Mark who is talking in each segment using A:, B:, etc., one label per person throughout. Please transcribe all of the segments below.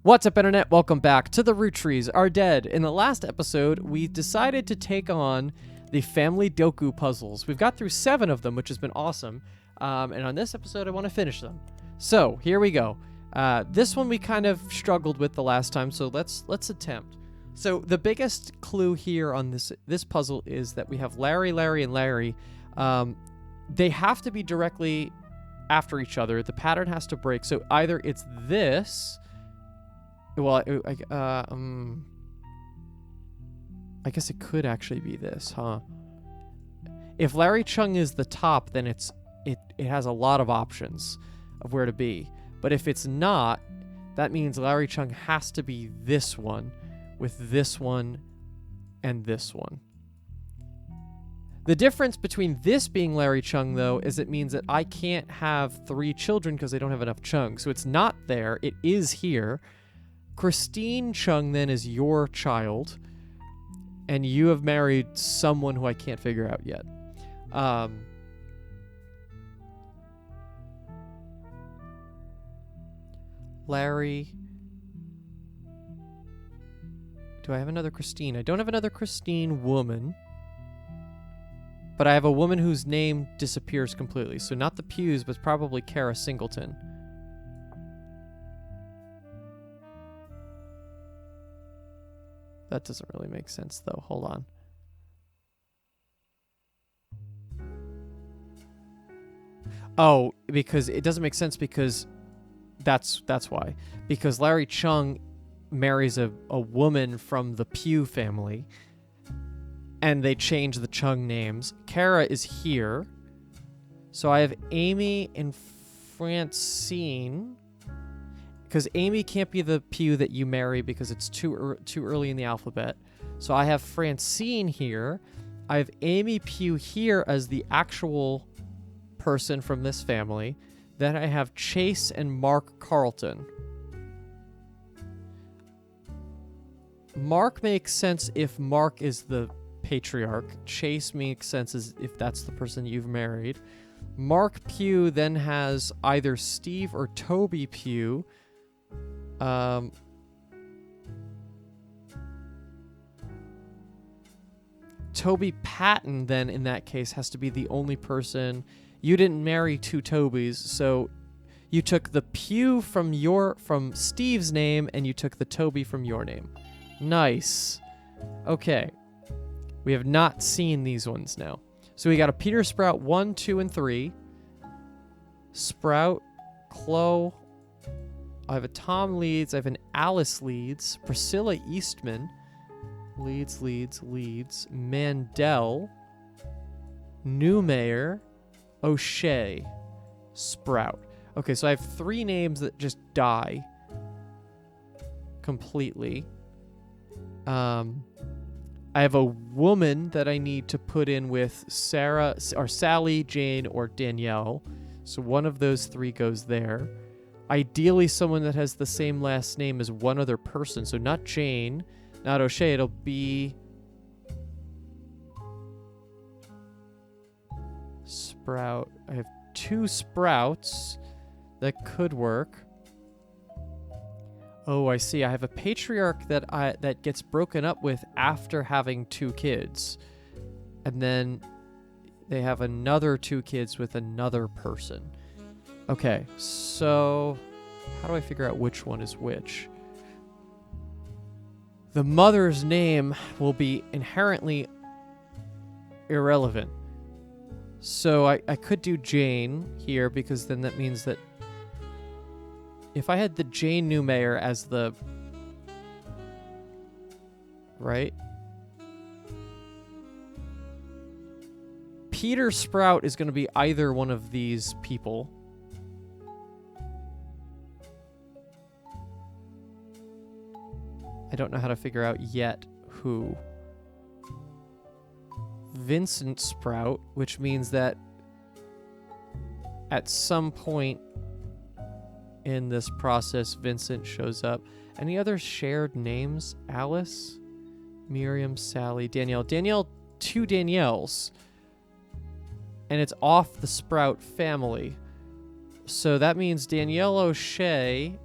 A: What's up, Internet? Welcome back to the Roottrees Are Dead. In the last episode, we decided to take on the family Doku puzzles. We've got through 7 of them, which has been awesome. And on this episode, I want to finish them. So, here we go. This one we kind of struggled with the last time, so let's attempt. So, the biggest clue here on this puzzle is that we have Larry, Larry, and Larry. They have to be directly after each other. The pattern has to break. So, either it's this... Well, I guess it could actually be this, huh? If Larry Chung is the top, then it has a lot of options of where to be. But if it's not, that means Larry Chung has to be this one, with this one, and this one. The difference between this being Larry Chung, though, is it means that I can't have 3 children because I don't have enough Chung. So it's not there. It is here. Christine Chung, then, is your child, and you have married someone who I can't figure out yet. Larry. Do I have another Christine? I don't have another Christine woman, but I have a woman whose name disappears completely. So not the Pews, but probably Kara Singleton. That doesn't really make sense, though. Hold on. Oh, because it doesn't make sense because that's why. Because Larry Chung marries a woman from the Pew family, and they change the Chung names. Kara is here. So I have Amy and Francine... Because Amy can't be the Pew that you marry because it's too early in the alphabet. So I have Francine here. I have Amy Pew here as the actual person from this family. Then I have Chase and Mark Carlton. Mark makes sense if Mark is the patriarch. Chase makes sense as if that's the person you've married. Mark Pew then has either Steve or Toby Pew. Toby Patton, then, in that case, has to be the only person. You didn't marry 2 Tobys, so you took the Pew from Steve's name, and you took the Toby from your name. Nice. Okay. We have not seen these ones now. So we got a Peter Sprout 1, 2, and 3. Sprout, Chloe. I have a Tom Leeds. I have an Alice Leeds. Priscilla Eastman. Leeds. Mandel. Newmayer. O'Shea. Sprout. Okay, so I have 3 names that just die completely. I have a woman that I need to put in with Sarah, or Sally, Jane, or Danielle. So one of those 3 goes there. Ideally, someone that has the same last name as one other person. So not Jane, not O'Shea. It'll be... Sprout. I have 2 Sprouts that could work. Oh, I see. I have a patriarch that gets broken up with after having 2 kids. And then they have another 2 kids with another person. Okay, so how do I figure out which one is which? The mother's name will be inherently irrelevant. So I could do Jane here because then that means that if I had the Jane Newmayer as the... Right? Peter Sprout is going to be either one of these people. I don't know how to figure out yet who. Vincent Sprout, which means that at some point in this process, Vincent shows up. Any other shared names? Alice, Miriam, Sally, Danielle. 2 Danielles. And it's off the Sprout family. So that means Danielle O'Shea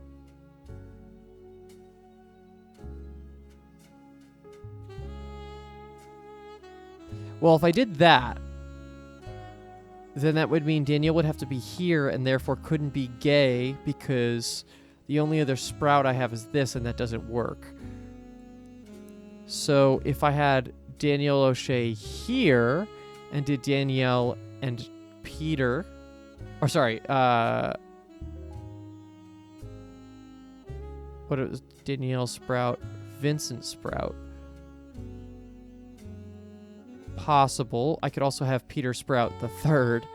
A: Well, if I did that, then that would mean Danielle would have to be here and therefore couldn't be gay because the only other sprout I have is this, and that doesn't work. So if I had Danielle O'Shea here and did Danielle and Peter, or sorry, what it was, Danielle Sprout, Vincent Sprout. Possible. I could also have Peter Sprout the third.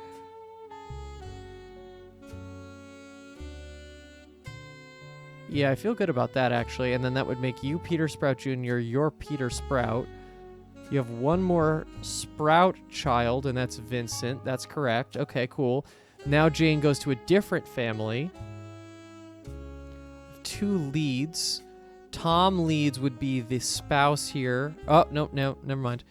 A: Yeah, I feel good about that, actually. And then that would make you Peter Sprout Jr., you're Peter Sprout. You have one more Sprout child, and that's Vincent. That's correct. Okay, cool. Now Jane goes to a different family. 2 Leeds. Tom Leeds would be the spouse here. Oh, no, never mind.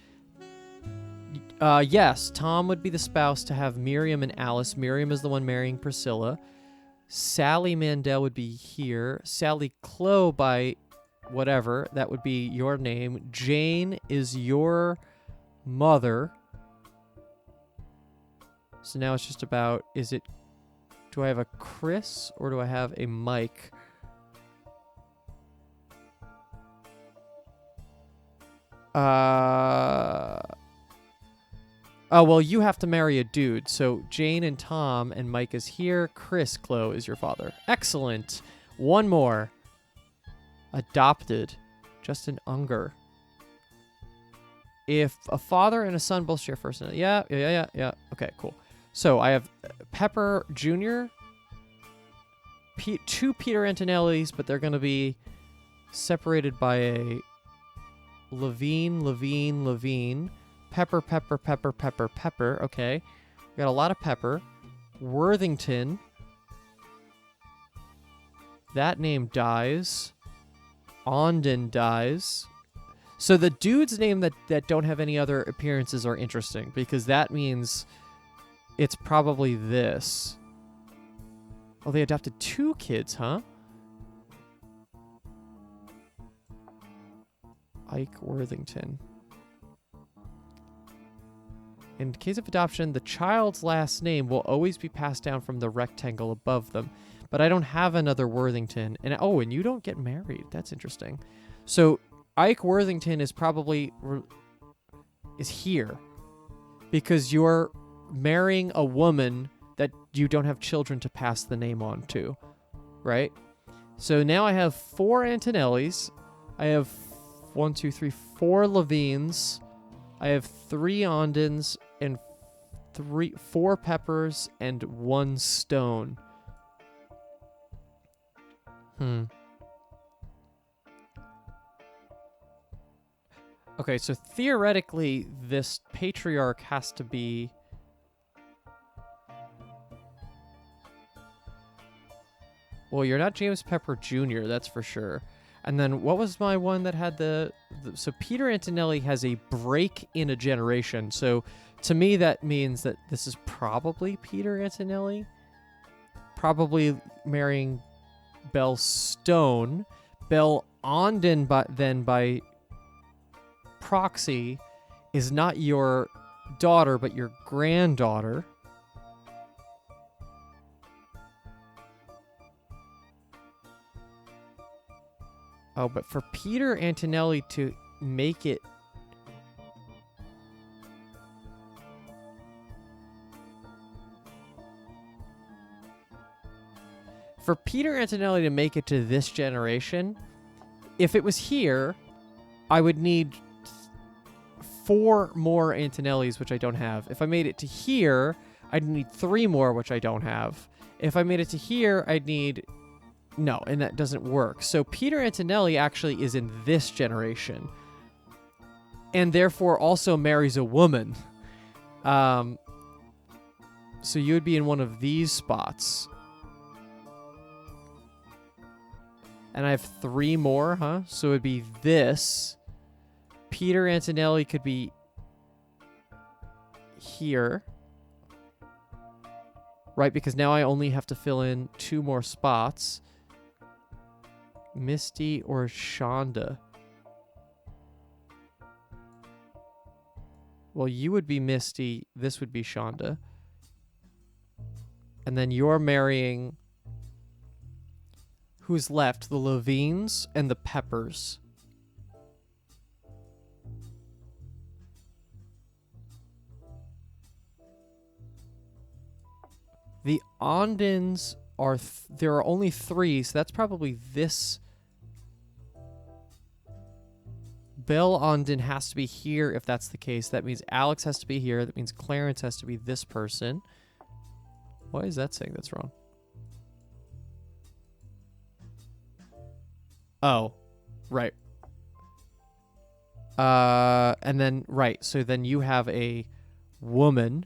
A: Yes, Tom would be the spouse to have Miriam and Alice. Miriam is the one marrying Priscilla. Sally Mandel would be here. Sally Clow by whatever. That would be your name. Jane is your mother. So now it's just about, do I have a Chris or do I have a Mike? Oh, well, you have to marry a dude. So Jane and Tom and Mike is here. Chris Clow is your father. Excellent. One more. Adopted. Justin Unger. If a father and a son both share first name. Yeah. Okay, cool. So I have Pepper Jr., 2 Peter Antonellis, but they're going to be separated by a Levine. Pepper. Okay. We got a lot of pepper. Worthington. That name dies. Ondon dies. So the dude's name that don't have any other appearances are interesting because that means it's probably this. Oh, they adopted 2 kids, huh? Ike Worthington. In case of adoption, the child's last name will always be passed down from the rectangle above them. But I don't have another Worthington. And you don't get married. That's interesting. So Ike Worthington is probably is here because you're marrying a woman that you don't have children to pass the name on to, right? So now I have 4 Antonellis. I have 4 Levines. I have 3 Ondons and 4 Peppers and 1 Stone. Okay, so theoretically, this patriarch has to be... Well, you're not James Pepper Jr., that's for sure. And then what was my one that had so Peter Antonelli has a break in a generation. So to me, that means that this is probably Peter Antonelli. Probably marrying Belle Stone. Belle Ondon, by proxy, is not your daughter, but your granddaughter. Oh, but for Peter Antonelli to make it... For Peter Antonelli to make it to this generation, if it was here, I would need 4 more Antonellis, which I don't have. If I made it to here, I'd need 3 more, which I don't have. If I made it to here, I'd need... No, and that doesn't work. So Peter Antonelli actually is in this generation. And therefore also marries a woman. So you would be in one of these spots. And I have 3 more, huh? So it would be this. Peter Antonelli could be here. Right, because now I only have to fill in 2 more spots. Misty or Shonda. Well, you would be Misty. This would be Shonda. And then you're marrying... Who's left? The Levines and the Peppers. The Ondens are... there are only 3, so that's probably this... Bill Onden has to be here if that's the case. That means Alex has to be here. That means Clarence has to be this person. Why is that saying that's wrong? Oh, right. And then, right, so then you have a woman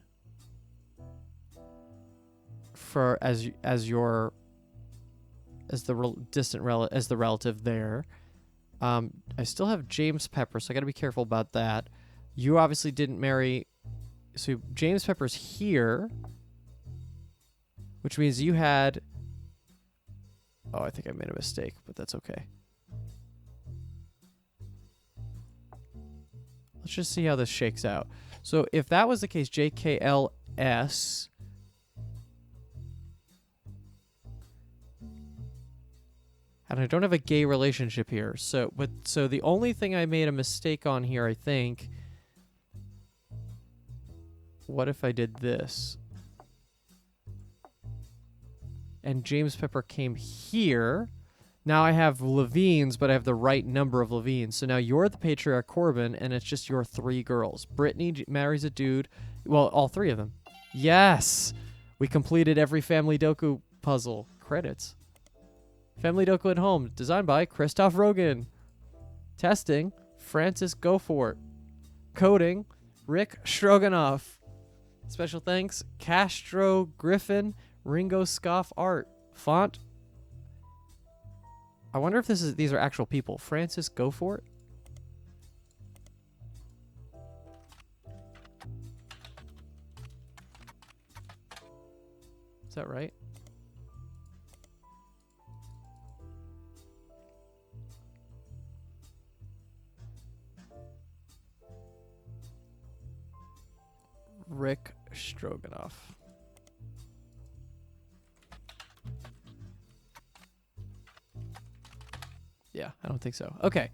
A: for as the distant relative there. I still have James Pepper, so I got to be careful about that. You obviously didn't marry, so James Pepper's here, which means you had. Oh, I think I made a mistake, but that's okay. Let's just see how this shakes out. So if that was the case, JKLS. And I don't have a gay relationship here. So the only thing I made a mistake on here, I think. What if I did this? And James Pepper came here. Now I have Levines, but I have the right number of Levines. So now you're the patriarch Corbin, and it's just your 3 girls. Brittany marries a dude. Well, all 3 of them. Yes! We completed every Family Doku puzzle. Credits. Family Doku at Home, designed by Christoph Rogan. Testing, Francis Gofort. Coding, Rick Stroganoff. Special thanks, Castro Griffin, Ringo Scoff Art. Font. I wonder if these are actual people. Francis Gofort? Is that right? Rick Stroganoff. Yeah, I don't think so. Okay.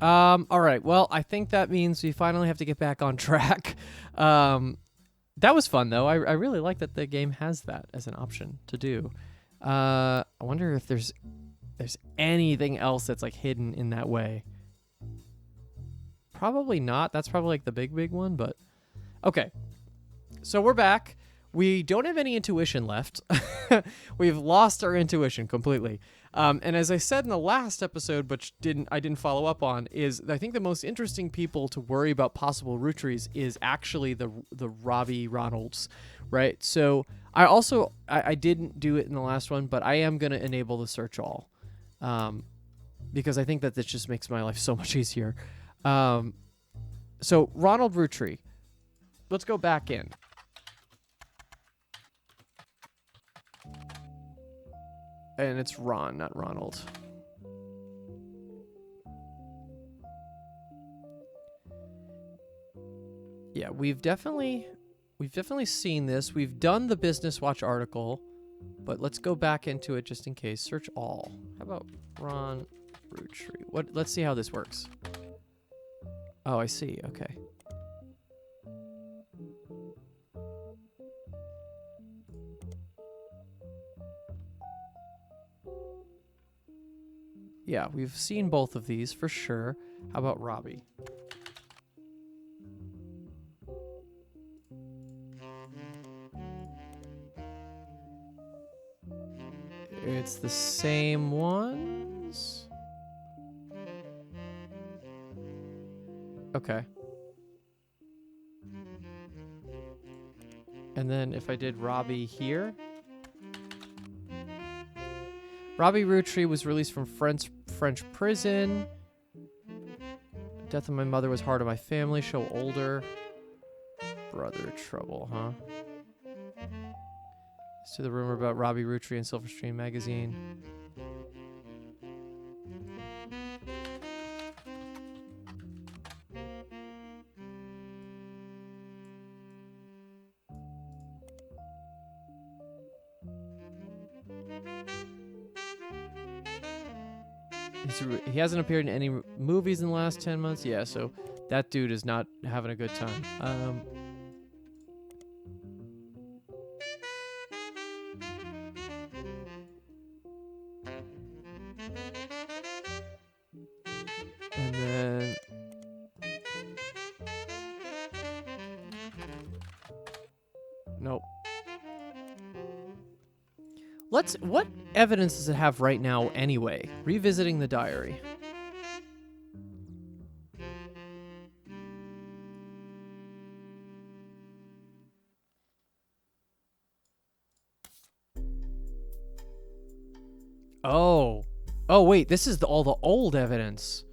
A: All right. Well, I think that means we finally have to get back on track. That was fun, though. I really like that the game has that as an option to do. I wonder if there's anything else that's like hidden in that way. Probably not. That's probably like the big one, but okay. So we're back. We don't have any intuition left. We've lost our intuition completely. And as I said in the last episode, but I didn't follow up on, is I think the most interesting people to worry about possible Roottrees is actually the Robbie Ronalds, right? So I didn't do it in the last one, but I am going to enable the search all, because I think that this just makes my life so much easier. So Ronald Roottree, let's go back in. And it's Ron, not Ronald. Yeah, we've definitely seen this. We've done the Business Watch article, but let's go back into it just in case. Search all. How about Ron Roottree? Let's see how this works. Oh, I see. Okay. Yeah, we've seen both of these for sure. How about Robbie? It's the same ones. Okay. And then if I did Robbie here. Robbie Roottree was released from French prison. Death of my mother was hard on my family. Show older. Brother trouble, huh? As to the rumor about Robbie Roottree in Silverstream magazine. He hasn't appeared in any movies in the last 10 months. Yeah, so that dude is not having a good time. And then nope. What evidence does it have right now anyway? Revisiting the diary. Oh. Oh wait, this is all the old evidence.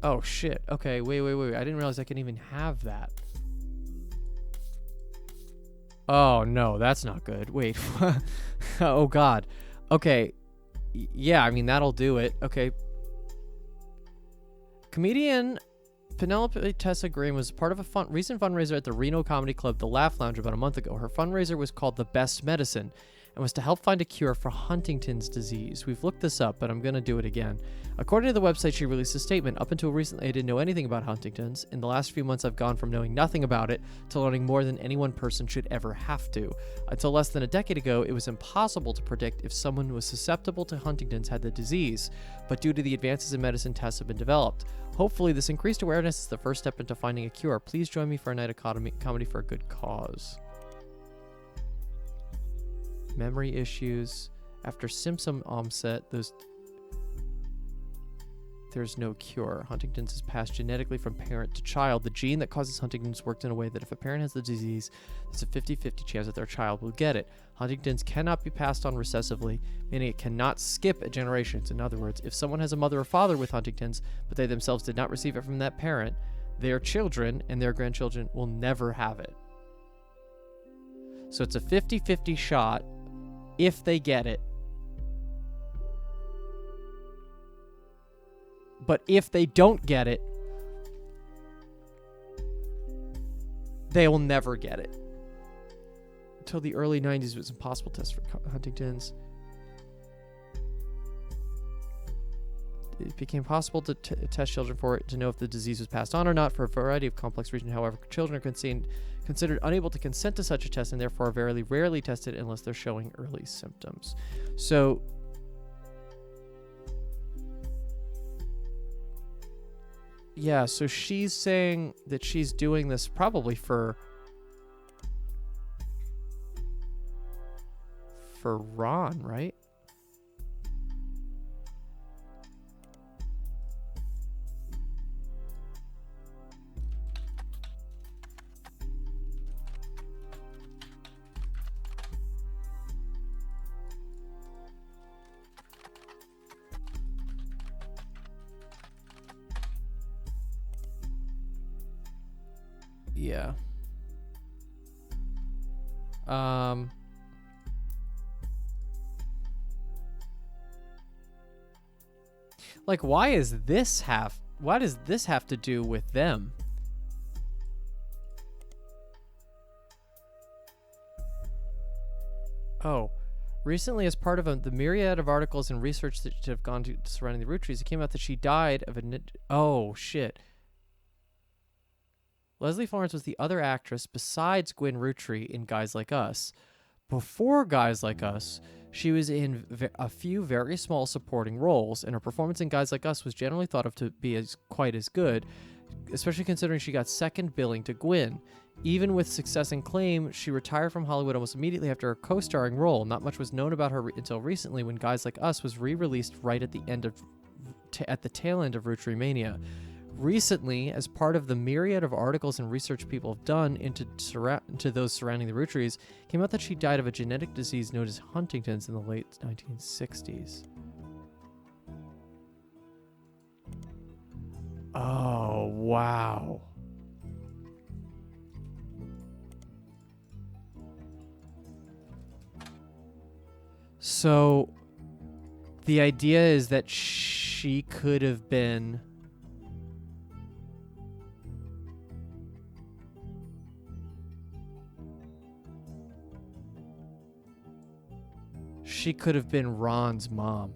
A: Oh shit. Okay, wait. I didn't realize I could even have that. Oh no, that's not good. Wait. Oh god. Okay. Yeah, I mean that'll do it. Okay. Comedian Penelope Tessa Green was part of a recent fundraiser at the Reno Comedy Club, The Laugh Lounge, about a month ago. Her fundraiser was called The Best Medicine and was to help find a cure for Huntington's disease. We've looked this up, but I'm going to do it again. According to the website, she released a statement. Up until recently, I didn't know anything about Huntington's. In the last few months, I've gone from knowing nothing about it to learning more than any one person should ever have to. Until less than a decade ago, it was impossible to predict if someone who was susceptible to Huntington's had the disease, but due to the advances in medicine, tests have been developed. Hopefully, this increased awareness is the first step into finding a cure. Please join me for a night of comedy for a good cause. Memory issues. After symptom onset, there's no cure. Huntington's is passed genetically from parent to child. The gene that causes Huntington's works in a way that if a parent has the disease, there's a 50-50 chance that their child will get it. Huntington's cannot be passed on recessively, meaning it cannot skip generations. In other words, if someone has a mother or father with Huntington's, but they themselves did not receive it from that parent, their children and their grandchildren will never have it. So it's a 50-50 shot if they get it. But if they don't get it, they will never get it. Until the early 90s, it was impossible to test for Huntington's. It became possible to test children for it to know if the disease was passed on or not for a variety of complex reasons. However, children are considered unable to consent to such a test and therefore are very rarely tested unless they're showing early symptoms. So, yeah, so she's saying that she's doing this probably for Ron, right? Yeah. Like, why does this have to do with them? Oh, recently, as part of the myriad of articles and research that have gone to surrounding the Roottrees, it came out that she died of oh shit. Leslie Florence was the other actress besides Gwen Roottree in Guys Like Us. Before Guys Like Us, she was in a few very small supporting roles, and her performance in Guys Like Us was generally thought of to be quite as good, especially considering she got second billing to Gwen. Even with success and acclaim, she retired from Hollywood almost immediately after her co-starring role. Not much was known about her until recently, when Guys Like Us was re-released right at the tail end of Roottree Mania. Recently, as part of the myriad of articles and research people have done into those surrounding the Roottrees, came out that she died of a genetic disease known as Huntington's in the late 1960s. Oh, wow. So, the idea is that she could have been... She could have been Ron's mom.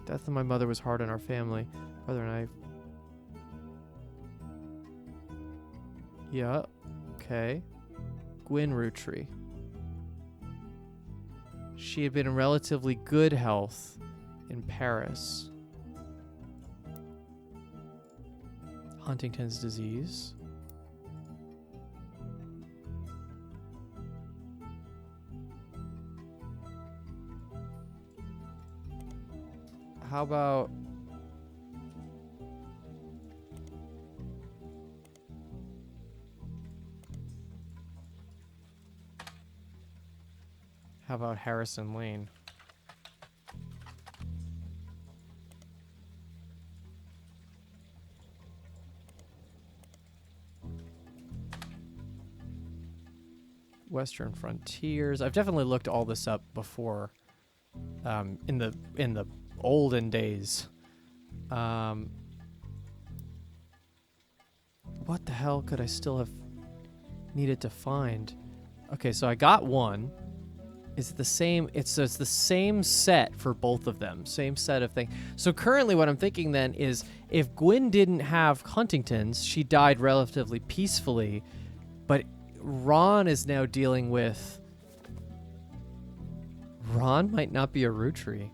A: Death of my mother was hard on our family. Brother and I... Yeah. Okay. Gwyn Rootree. She had been in relatively good health in Paris. Huntington's disease. How about... How about Harrison Lane? Western Frontiers. I've definitely looked all this up before. In the olden days. What the hell could I still have needed to find? Okay, so I got one. Is it the same? It's the same set for both of them. Same set of things. So currently what I'm thinking then is if Gwyn didn't have Huntington's, she died relatively peacefully, but Ron is now dealing with... Ron might not be a Rootree.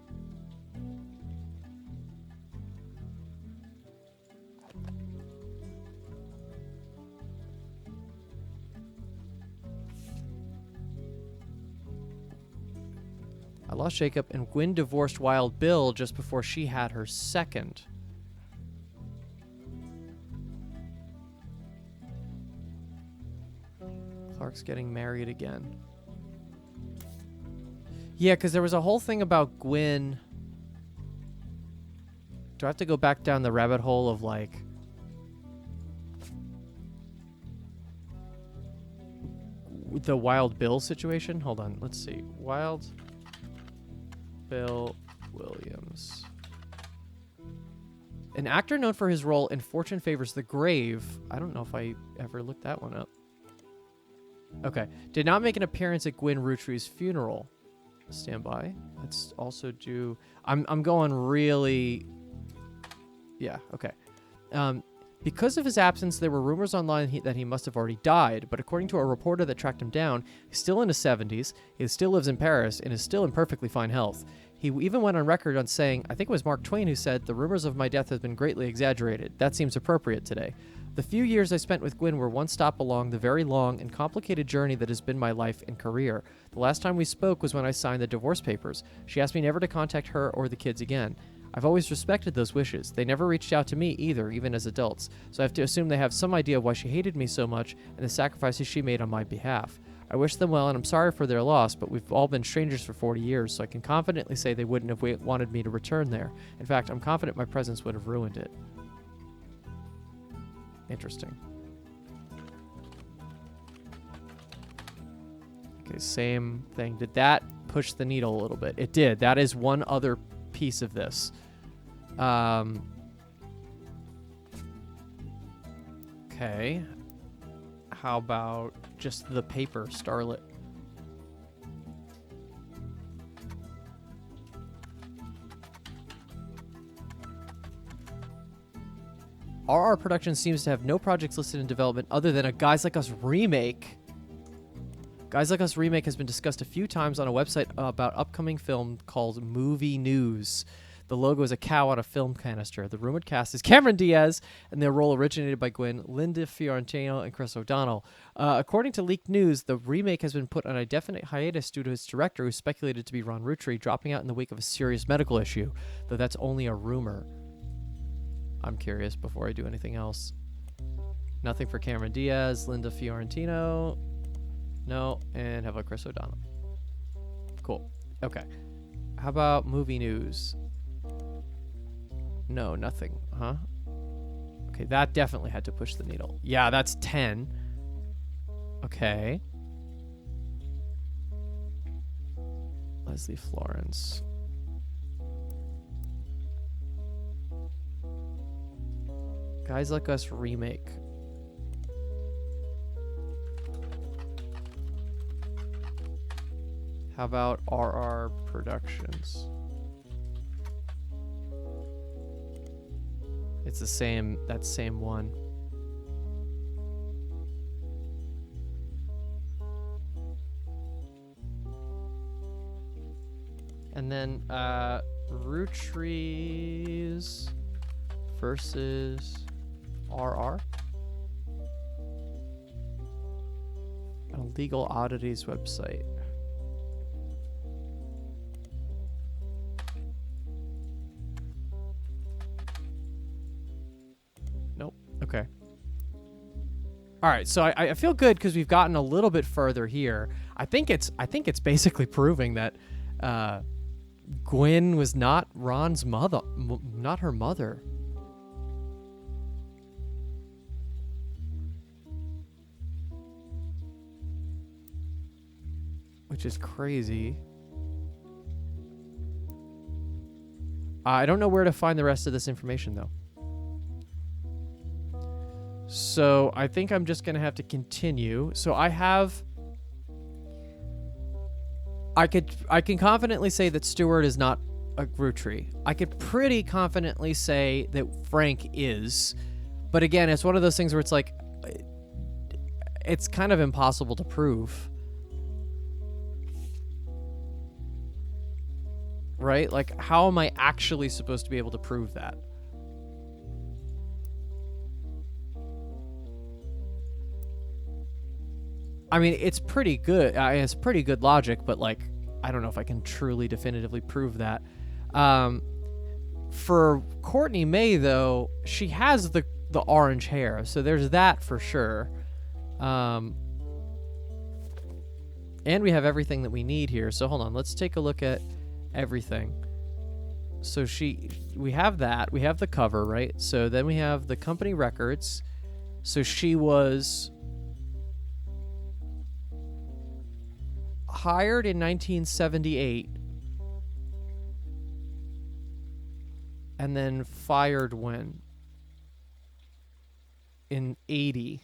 A: I lost Jacob, and Gwyn divorced Wild Bill just before she had her second. Clark's getting married again. Yeah, because there was a whole thing about Gwyn. Do I have to go back down the rabbit hole of, like... the Wild Bill situation? Hold on, let's see. Wild... Bill Williams. An actor known for his role in Fortune Favors the Grave. I don't know if I ever looked that one up. Okay. Did not make an appearance at Gwyn Rootree's funeral. Stand by. Let's also do... I'm going really... Yeah, okay. Because of his absence, there were rumors online that he must have already died, but according to a reporter that tracked him down, he's still in his 70s, he still lives in Paris, and is still in perfectly fine health. He even went on record on saying, I think it was Mark Twain who said, the rumors of my death have been greatly exaggerated. That seems appropriate today. The few years I spent with Gwyn were one stop along the very long and complicated journey that has been my life and career. The last time we spoke was when I signed the divorce papers. She asked me never to contact her or the kids again. I've always respected those wishes. They never reached out to me either, even as adults, so I have to assume they have some idea of why she hated me so much and the sacrifices she made on my behalf. I wish them well, and I'm sorry for their loss, but we've all been strangers for 40 years, so I can confidently say they wouldn't have wanted me to return there. In fact, I'm confident my presence would have ruined it. Interesting. Okay, same thing. Did that push the needle a little bit? It did. That is one other piece of this. Okay. How about just the paper, Starlet? RR Productions seems to have no projects listed in development other than a Guys Like Us remake. Guys Like Us remake has been discussed a few times on a website about upcoming film called Movie News. The logo is a cow on a film canister. The rumored cast is Cameron Diaz, and their role originated by Gwyn, Linda Fiorentino, and Chris O'Donnell. According to leaked news, the remake has been put on a definite hiatus due to its director, who's speculated to be Ron Rootree, dropping out in the wake of a serious medical issue, though that's only a rumor. I'm curious before I do anything else. Nothing for Cameron Diaz, Linda Fiorentino. No, and how about Chris O'Donnell? Cool. Okay. How about movie news? No, nothing. Huh? Okay, that definitely had to push the needle. Yeah, that's 10. Okay. Leslie Florence. Guys Like Us remake. How about RR Productions? It's the same, that same one. And then Roottrees versus RR. A legal oddities website. Nope. Okay. All right, so I feel good because we've gotten a little bit further here. I think it's basically proving that Gwen was not Ron's mother, not her mother. Which is crazy. I don't know where to find the rest of this information, though. So I think I'm just going to have to continue. So I can confidently say that Stuart is not a Rootree. I could pretty confidently say that Frank is. But again, it's one of those things where it's like, it's kind of impossible to prove. Right? Like, how am I actually supposed to be able to prove that? I mean, it's pretty good. It's pretty good logic, but like, I don't know if I can truly definitively prove that. For Courtney May, though, she has the orange hair, so there's that for sure. And we have everything that we need here. So hold on, let's take a look at everything. So we have that. We have the cover, right? So then we have the company records. So she was hired in 1978 and then fired when? In 80.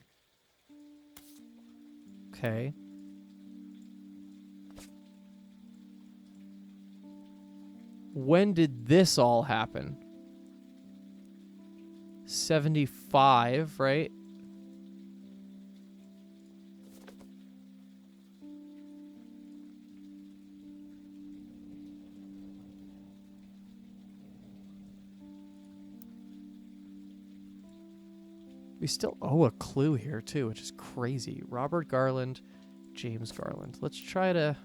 A: Okay. When did this all happen? 75, right? We still owe a clue here, too, which is crazy. Robert Garland, James Garland. Let's try to...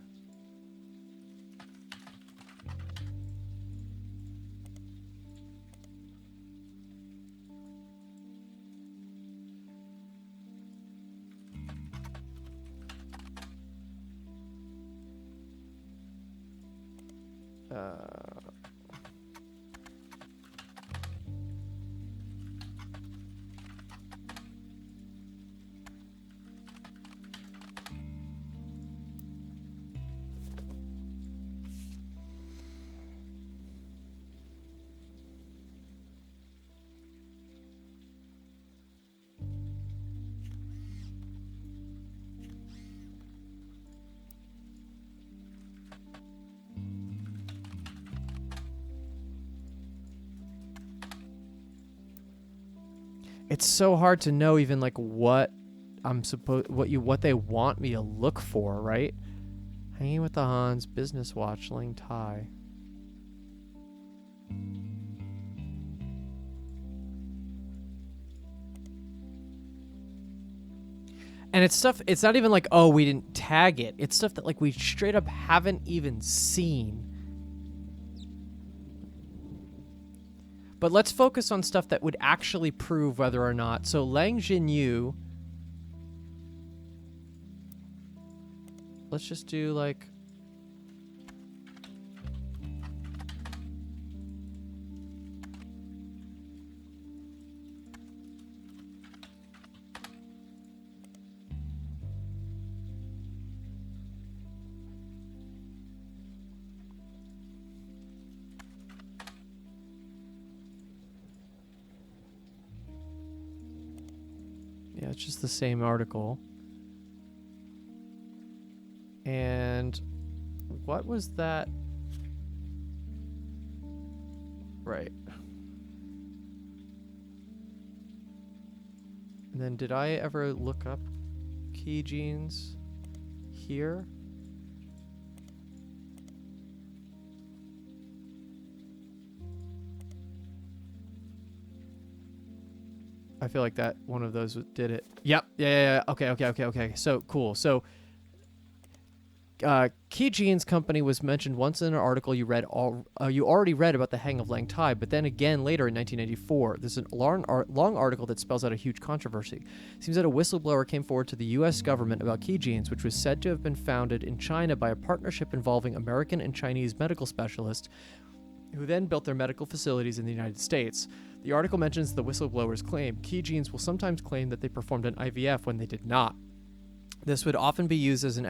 A: It's so hard to know even like what they want me to look for, right? Hanging with the Hans, business watch, laying tie. And it's stuff, it's not even like, oh, we didn't tag it. It's stuff that like we straight up haven't even seen. But let's focus on stuff that would actually prove whether or not. So Lang Jinyu. Let's just do like... Yeah, it's just the same article. And what was that? Right. then did I ever look up key genes here? I feel like that one of those did it. Yep. Yeah. Okay. So cool. So Key Genes Company was mentioned once in an article you already read about the Hang of Lang Tai, but then again later in 1994. There's a long article that spells out a huge controversy. It seems that a whistleblower came forward to the U.S. government about Key Genes, which was said to have been founded in China by a partnership involving American and Chinese medical specialists who then built their medical facilities in the United States. The article mentions the whistleblower's claim. Key Genes will sometimes claim that they performed an IVF when they did not. This would often be used as an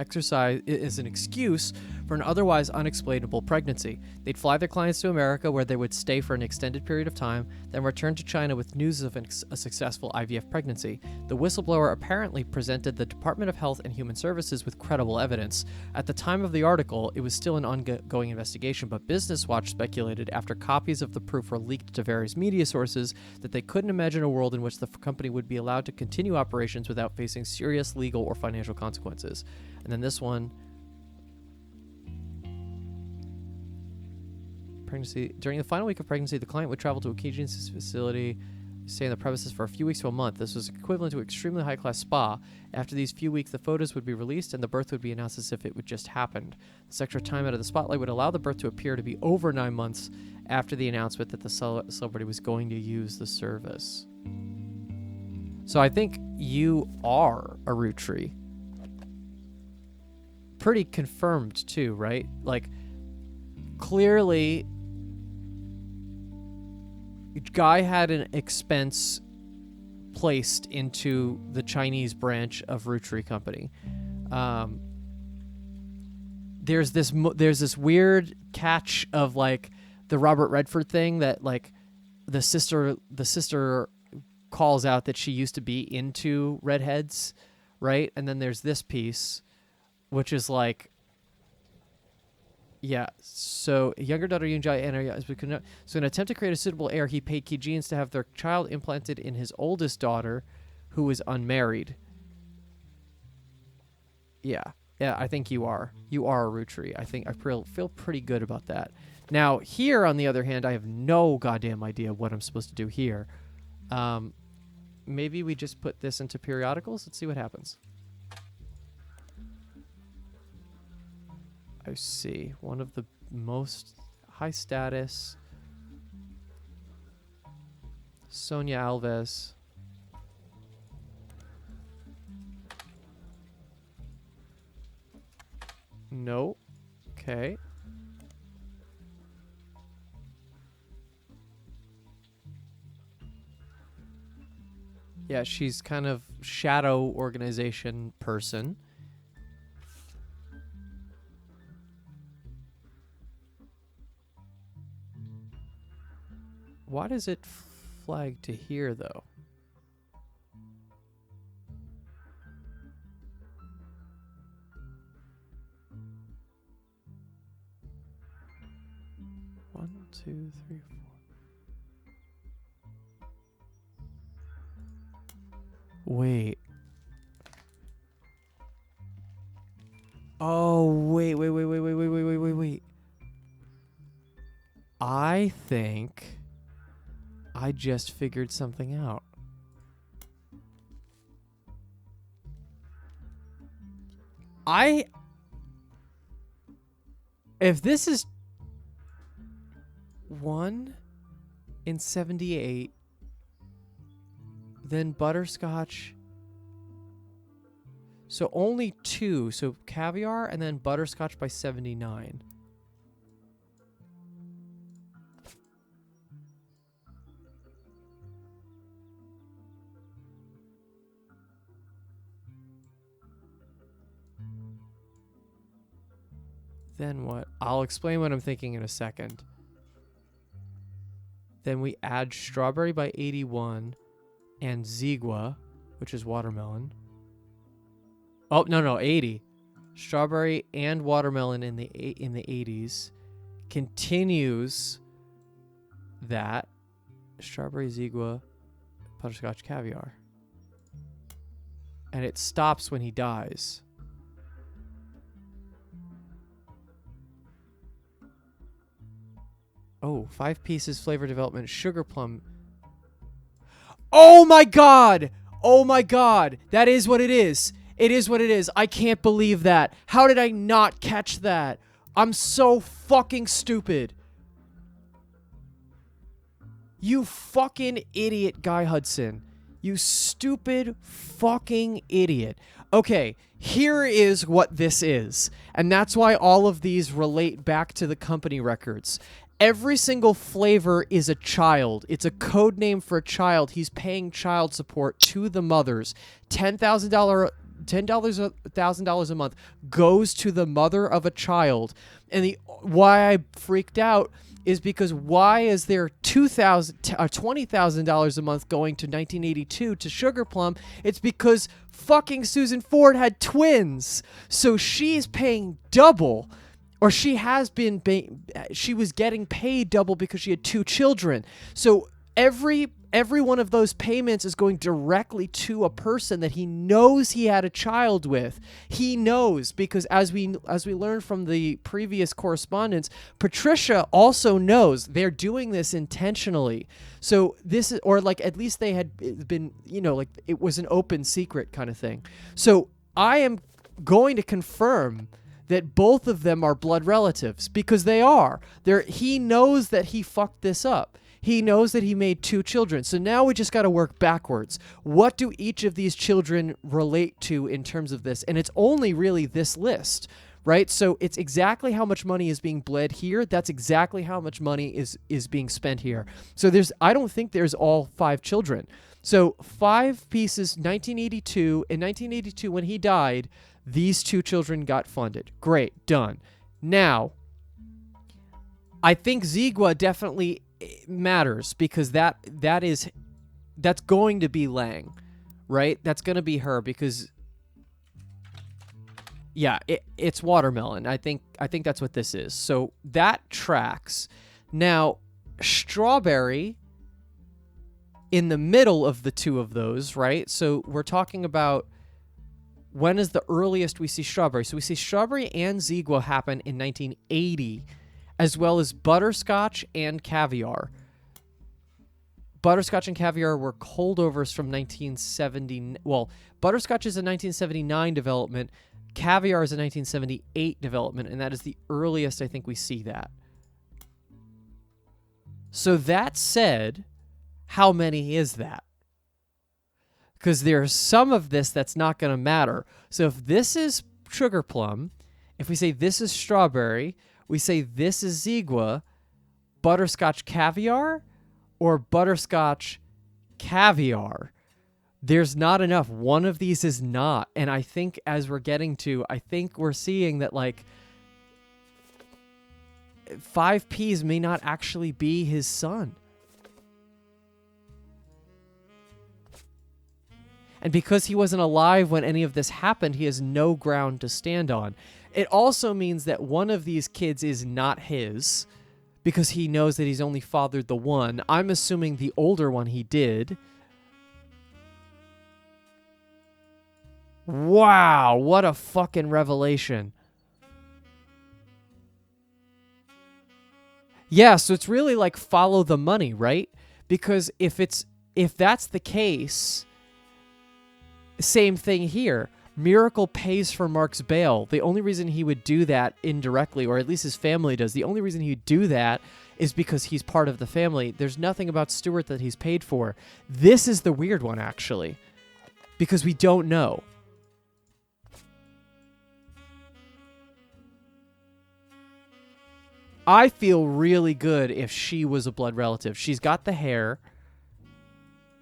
A: excuse for an otherwise unexplainable pregnancy. They'd fly their clients to America, where they would stay for an extended period of time, then return to China with news of a successful IVF pregnancy. The whistleblower apparently presented the Department of Health and Human Services with credible evidence. At the time of the article, it was still an ongoing investigation, but Business Watch speculated, after copies of the proof were leaked to various media sources, that they couldn't imagine a world in which the company would be allowed to continue operations without facing serious legal or financial consequences. And then this one, pregnancy. During the final week of pregnancy, the client would travel to a Key Genes facility, stay in the premises for a few weeks to a month. This was equivalent to an extremely high-class spa. After these few weeks, the photos would be released and the birth would be announced as if it would just happened. This extra time out of the spotlight would allow the birth to appear to be over 9 months after the announcement that the celebrity was going to use the service. So I think you are a Roottrees. Pretty confirmed too, right? Like, clearly guy had an expense placed into the Chinese branch of Roottrees Company. There's this weird catch of like the Robert Redford thing that like the sister calls out that she used to be into redheads, right? And then there's this piece, which is like, yeah, so younger daughter Yoonjae so in an attempt to create a suitable heir, he paid Key Genes to have their child implanted in his oldest daughter, who is unmarried. Yeah, I think you are a Roottrees. I think I feel pretty good about that. Now, here, on the other hand, I have no goddamn idea what I'm supposed to do here. Maybe we just put this into periodicals? Let's see what happens. I see. One of the most high status. Sonia Alves. No. Okay. Yeah, she's kind of shadow organization person. Why does it flag to here, though? One, two, three, four. Wait. Oh, wait. I think I just figured something out. If this is 1 in 78, then butterscotch. So only 2. So caviar and then butterscotch by 79. Then what? I'll explain what I'm thinking in a second. Then we add strawberry by 81 and Zigua, which is watermelon. Oh, no, 80. Strawberry and watermelon in the 80s. Continues that. Strawberry, Zigua, butterscotch, caviar. and it stops when he dies. Oh, 5 pieces, flavor development, sugar plum. Oh my god! Oh my god! That is what it is. It is what it is. I can't believe that. How did I not catch that? I'm so fucking stupid. You fucking idiot, Guy Hudson. You stupid fucking idiot. Okay, here is what this is. And that's why all of these relate back to the company records. Every single flavor is a child. It's a code name for a child. He's paying child support to the mothers. $10,000 a month goes to the mother of a child. And why I freaked out is because why is there $20,000 a month going to 1982 to Sugar Plum? It's because fucking Susan Ford had twins. So she's paying double. Or she has been, she was getting paid double because she had 2 children. So every one of those payments is going directly to a person that he knows he had a child with. He knows because as we learned from the previous correspondence, Patricia also knows they're doing this intentionally. So this is, or like at least they had been, like it was an open secret kind of thing. So I am going to confirm that both of them are blood relatives because they are. He knows that he fucked this up. He knows that he made 2 children. So now we just got to work backwards. What do each of these children relate to in terms of this? And it's only really this list, right? So it's exactly how much money is being bled here. That's exactly how much money is being spent here. So I don't think there's all 5 children. So 5 pieces, 1982. In 1982, when he died, these 2 children got funded. Great, done. Now, I think Ziegler definitely matters because that's going to be Lang, right? That's going to be her because, yeah, it's watermelon. I think that's what this is. So that tracks. Now, strawberry in the middle of the 2 of those, right? So we're talking about when is the earliest we see strawberry? So we see strawberry and Ziegler happen in 1980, as well as butterscotch and caviar. Butterscotch and caviar were holdovers from 1970. Well, butterscotch is a 1979 development. Caviar is a 1978 development, and that is the earliest I think we see that. So that said, how many is that? Because there's some of this that's not going to matter. So if this is sugar plum, if we say this is strawberry, we say this is Ziegler, butterscotch caviar, or butterscotch caviar. There's not enough. One of these is not. And I think as we're getting to, I think we're seeing that like 5 Ps may not actually be his son. And because he wasn't alive when any of this happened, he has no ground to stand on. It also means that one of these kids is not his because he knows that he's only fathered the one. I'm assuming the older one he did. Wow, what a fucking revelation. Yeah, so it's really like follow the money, right? Because if that's the case, same thing here. Miracle pays for Mark's bail. The only reason he would do that indirectly, or at least his family does, the only reason he'd do that is because he's part of the family. There's nothing about Stuart that he's paid for. This is the weird one, actually, because we don't know. I feel really good if she was a blood relative. She's got the hair.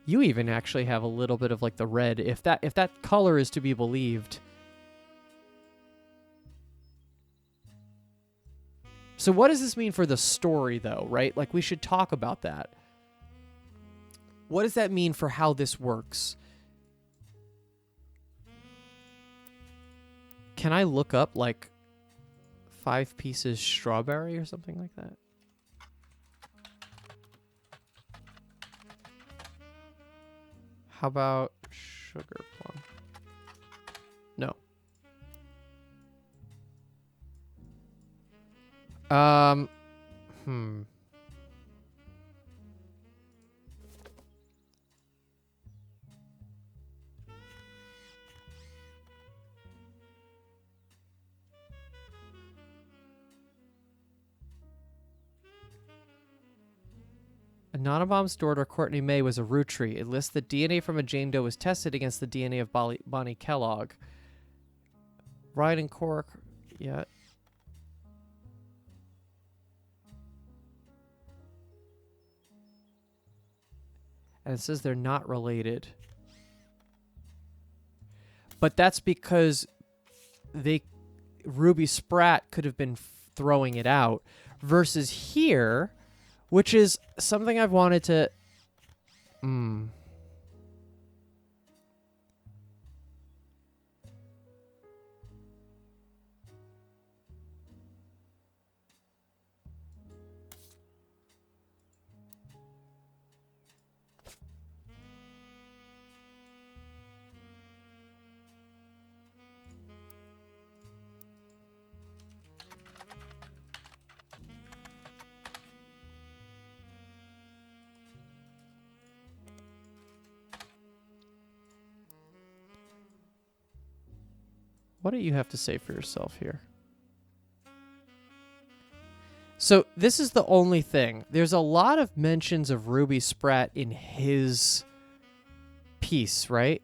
A: You even actually have a little bit of like the red, if that color is to be believed. So what does this mean for the story though, right? Like we should talk about that. What does that mean for how this works? Can I look up like 5 pieces strawberry or something like that? How about sugar plum? Hmm. Anonymous daughter Courtney May was a Rootree. It lists that DNA from a Jane Doe was tested against the DNA of Bonnie Kellogg. Ryan and Cork, yeah. And it says they're not related. But that's because Ruby Spratt could have been throwing it out versus here, which is something I've wanted to... What do you have to say for yourself here? So this is the only thing. There's a lot of mentions of Ruby Spratt in his piece, right?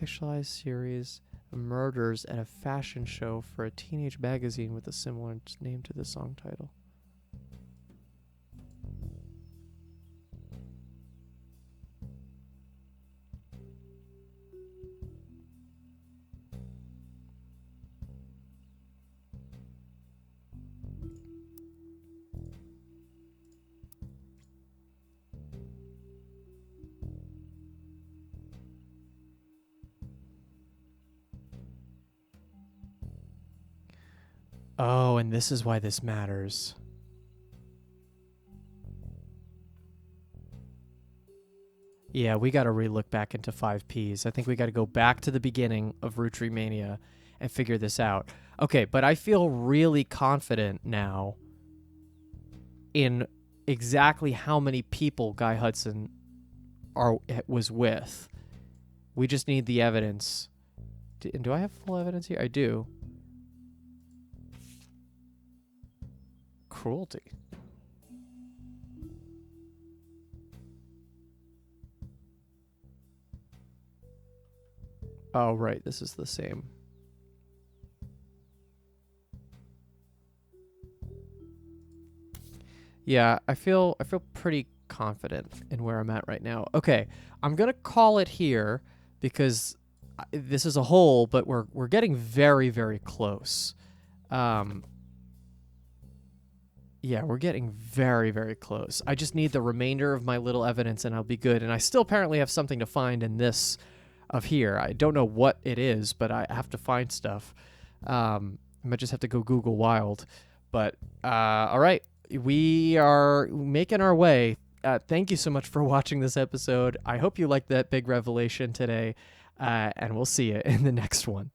A: Fictionalized series of murders at a fashion show for a teenage magazine with a similar name to the song title. Oh, and this is why this matters. Yeah, we got to re-look back into 5Ps. I think we got to go back to the beginning of Rootree Mania and figure this out. Okay, but I feel really confident now in exactly how many people Guy Hudson was with. We just need the evidence. Do I have full evidence here? I do. Cruelty. Oh, right. This is the same. Yeah, I feel pretty confident in where I'm at right now. Okay, I'm gonna call it here because this is a hole, but we're getting very, very close. Yeah, we're getting very, very close. I just need the remainder of my little evidence and I'll be good. And I still apparently have something to find in this of here. I don't know what it is, but I have to find stuff. I might just have to go Google Wild. But, all right, we are making our way. Thank you so much for watching this episode. I hope you liked that big revelation today, and we'll see you in the next one.